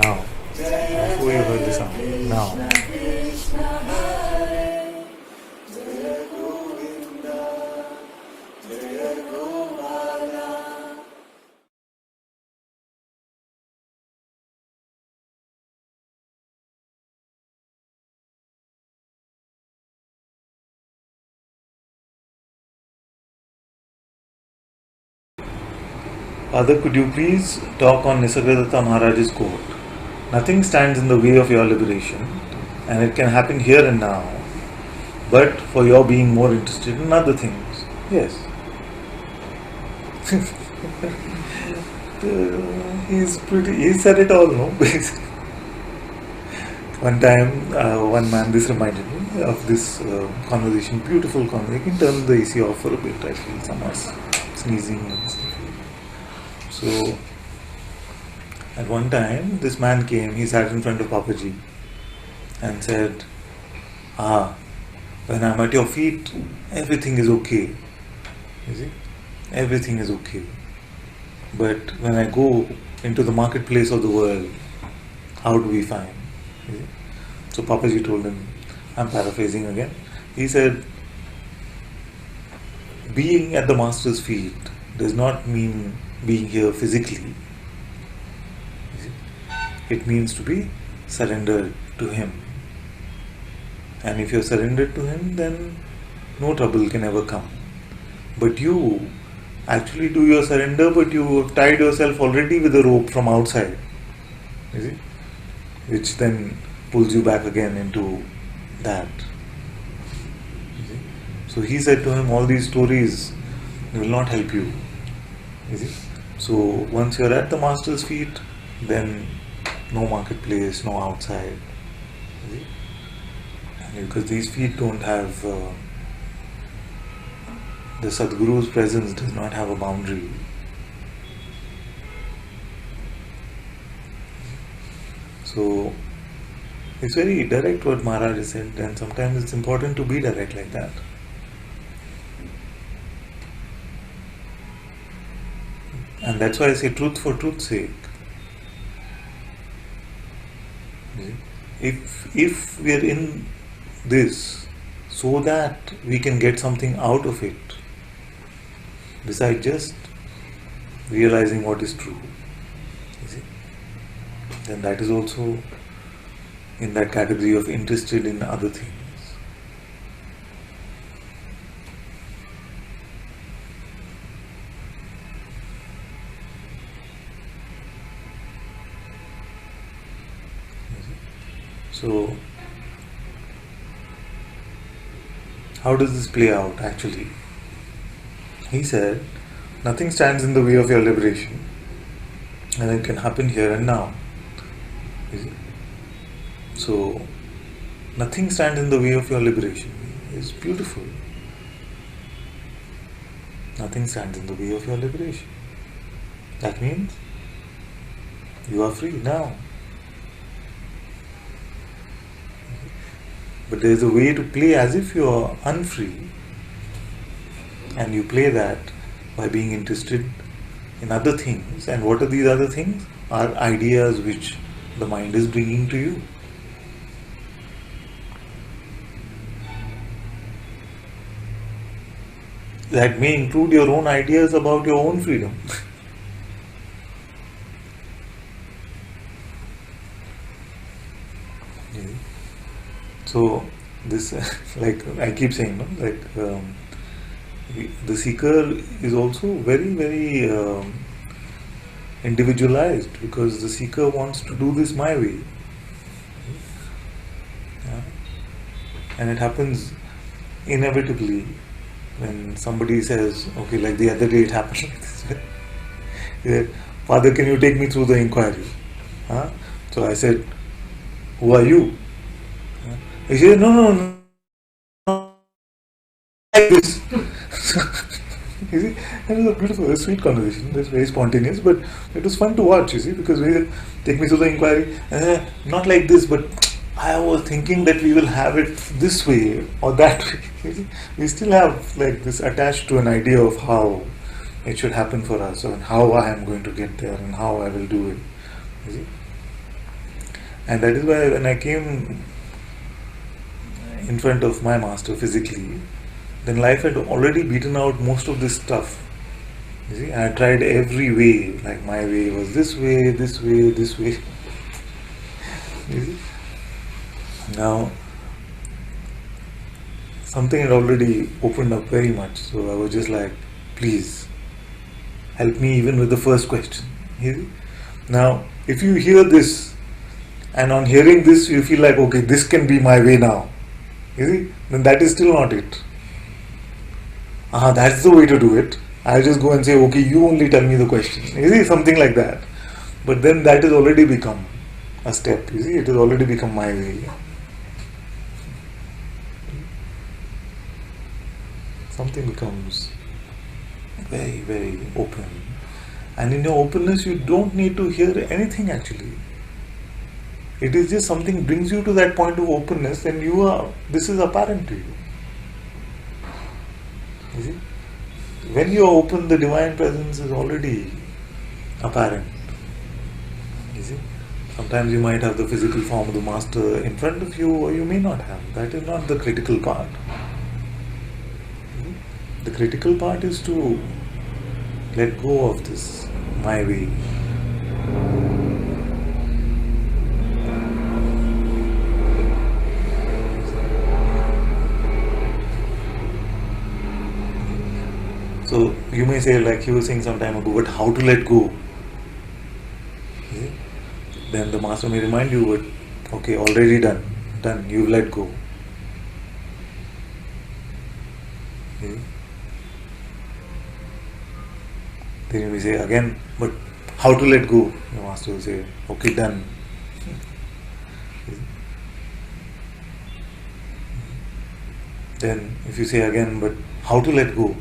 now. Before you heard the sound, now. Father, could you please talk on Nisargadatta Maharaj's quote? Nothing stands in the way of your liberation, and it can happen here and now, but for your being more interested in other things. Yes. He said it all, no? One time, one man, this reminded me of this conversation, beautiful conversation. You can turn the AC off for a bit, I feel someone sneezing and stuff. So, at one time, this man came, he sat in front of Papaji and said, when I'm at your feet, everything is okay. You see? Everything is okay. But when I go into the marketplace of the world, how do we find? You see? So Papaji told him, I'm paraphrasing again, he said, being at the Master's feet does not mean being here physically. It means to be surrendered to Him. And if you're surrendered to Him, then no trouble can ever come. But you actually do your surrender, but you have tied yourself already with a rope from outside. You see? Which then pulls you back again into that. You see? So he said to him, all these stories will not help you. You see? So once you're at the Master's feet, then no marketplace, no outside. You see? Because these feet don't have, the Sadguru's presence does not have a boundary. So it's very direct what Maharaj has said, and sometimes it's important to be direct like that. And that's why I say truth for truth's sake. If we are in this so that we can get something out of it, besides just realizing what is true, you see, then that is also in that category of interested in other things. So, how does this play out actually? He said, nothing stands in the way of your liberation, and it can happen here and now. You see? So, nothing stands in the way of your liberation is beautiful. Nothing stands in the way of your liberation. That means you are free now. But there is a way to play as if you are unfree, and you play that by being interested in other things. And what are these other things? Are ideas which the mind is bringing to you. That may include your own ideas about your own freedom. So this, like I keep saying, no? The seeker is also very, very individualized, because the seeker wants to do this my way. Yeah? And it happens inevitably when somebody says, okay, like the other day it happened like this. He said, Father, can you take me through the inquiry? Huh? So I said, who are you? He said, no, like this. You see, it was a beautiful, a sweet conversation. It's very spontaneous, but it was fun to watch, you see, because we said, take me through the inquiry, not like this, but I was thinking that we will have it this way or that way. You see? We still have like this attached to an idea of how it should happen for us, and how I am going to get there, and how I will do it. You see? And that is why when I came in front of my master physically, then life had already beaten out most of this stuff. You see, I tried every way, like my way was this way, this way, this way. You see? Now, something had already opened up very much, so I was just like, please, help me even with the first question. You see? Now, if you hear this, and on hearing this you feel like, okay, this can be my way now, you see, then that is still not it. That's the way to do it. I'll just go and say, okay, you only tell me the question. You see, something like that. But then that has already become a step. You see, it has already become my way. Something becomes very, very open. And in your openness, you don't need to hear anything actually. It is just something brings you to that point of openness, and this is apparent to you. You see? When you are open, the divine presence is already apparent. You see? Sometimes you might have the physical form of the master in front of you, or you may not have. That is not the critical part. The critical part is to let go of this my way. So you may say, like he was saying some time ago, but how to let go? Then the master may remind you, but okay, already done, you've let go. Then you may say again, but how to let go? The master will say, okay, done. Then if you say again, but how to let go?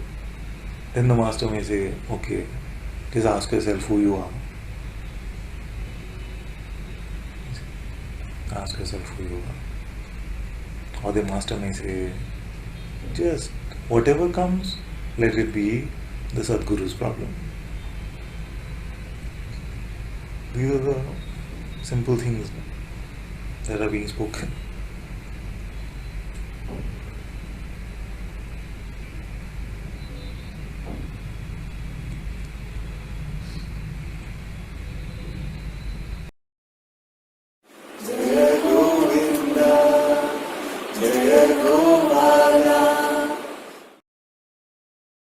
Then the master may say, okay, just ask yourself who you are. Ask yourself who you are. Or the master may say, just whatever comes, let it be the Sadguru's problem. These are the simple things that are being spoken.